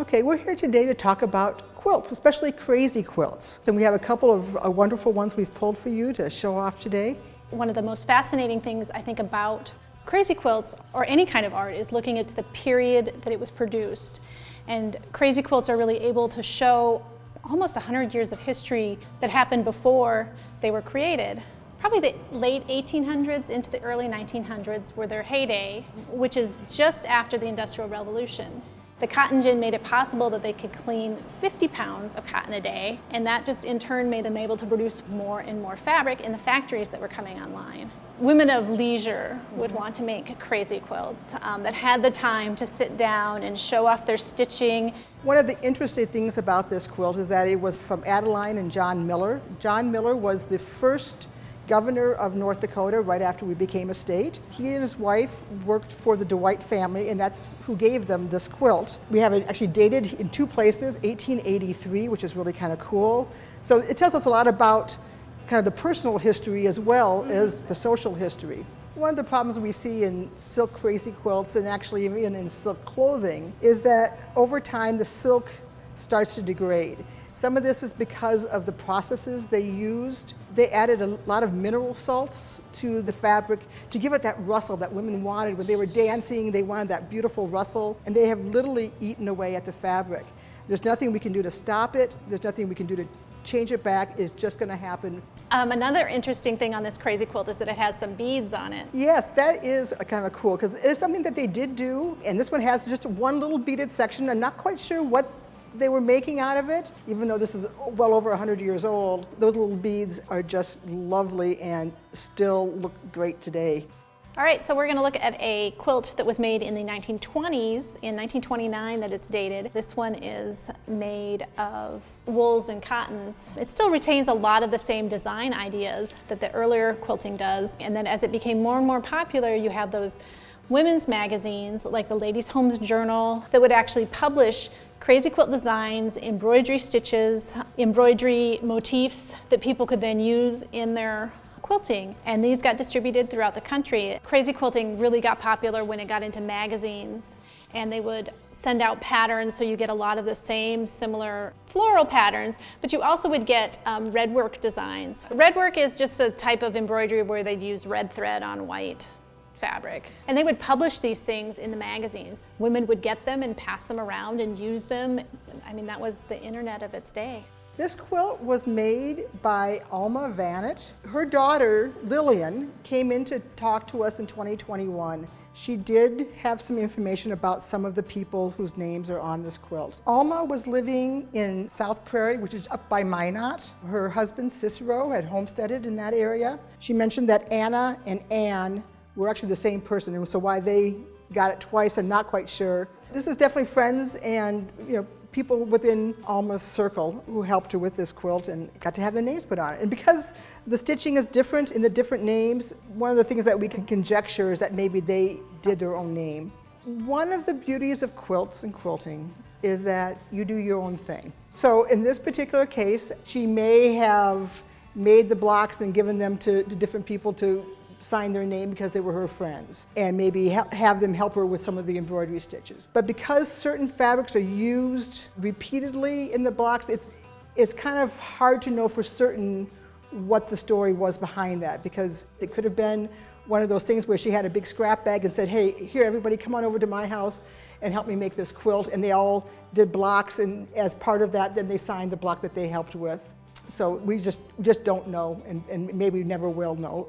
Okay, we're here today to talk about quilts, especially crazy quilts. And we have a couple of wonderful ones we've pulled for you to show off today. One of the most fascinating things I think about crazy quilts or any kind of art is looking at the period that it was produced. And crazy quilts are really able to show almost 100 years of history that happened before they were created. Probably the late 1800s into the early 1900s were their heyday, which is just after the Industrial Revolution. The cotton gin made it possible that they could clean 50 pounds of cotton a day, and that just in turn made them able to produce more and more fabric in the factories that were coming online. Women of leisure would want to make crazy quilts that had the time to sit down and show off their stitching. One of the interesting things about this quilt is that it was from Adeline and John Miller. John Miller was the first governor of North Dakota right after we became a state. He and his wife worked for the Dwight family, and that's who gave them this quilt. We have it actually dated in two places, 1883, which is really kind of cool. So it tells us a lot about kind of the personal history as well as the social history. One of the problems we see in silk crazy quilts, and actually even in silk clothing, is that over time the silk starts to degrade. Some of this is because of the processes they used. They added a lot of mineral salts to the fabric to give it that rustle that women wanted. When they were dancing, they wanted that beautiful rustle, and they have literally eaten away at the fabric. There's nothing we can do to stop it. There's nothing we can do to change it back. It's just going to happen. Another interesting thing on this crazy quilt is that it has some beads on it. Yes, that is kind of cool, because it's something that they did do, and this one has just one little beaded section. I'm not quite sure what they were making out of it, even though this is well over 100 years old. Those little beads are just lovely and still look great today. All right, so we're going to look at a quilt that was made in the 1920s, in 1929 that it's dated. This one is made of wools and cottons. It still retains a lot of the same design ideas that the earlier quilting does, and then as it became more and more popular, you have those women's magazines like the Ladies' Homes Journal that would actually publish crazy quilt designs, embroidery stitches, embroidery motifs that people could then use in their quilting, and these got distributed throughout the country. Crazy quilting really got popular when it got into magazines, and they would send out patterns, so you get a lot of the same similar floral patterns, but you also would get red work designs. Red work is just a type of embroidery where they'd use red thread on white fabric. And they would publish these things in the magazines. Women would get them and pass them around and use them. I mean, that was the internet of its day. This quilt was made by Alma Vanett. Her daughter, Lillian, came in to talk to us in 2021. She did have some information about some of the people whose names are on this quilt. Alma was living in South Prairie, which is up by Minot. Her husband, Cicero, had homesteaded in that area. She mentioned that Anna and Anne were actually the same person, and so why they got it twice, I'm not quite sure. This is definitely friends and people within Alma's circle who helped her with this quilt and got to have their names put on it. And because the stitching is different in the different names, one of the things that we can conjecture is that maybe they did their own name. One of the beauties of quilts and quilting is that you do your own thing. So in this particular case, she may have made the blocks and given them to different people to sign their name because they were her friends, and maybe have them help her with some of the embroidery stitches. But because certain fabrics are used repeatedly in the blocks, it's kind of hard to know for certain what the story was behind that, because it could have been one of those things where she had a big scrap bag and said, hey, here everybody come on over to my house and help me make this quilt, and they all did blocks, and as part of that then they signed the block that they helped with. So we just don't know, and maybe never will know.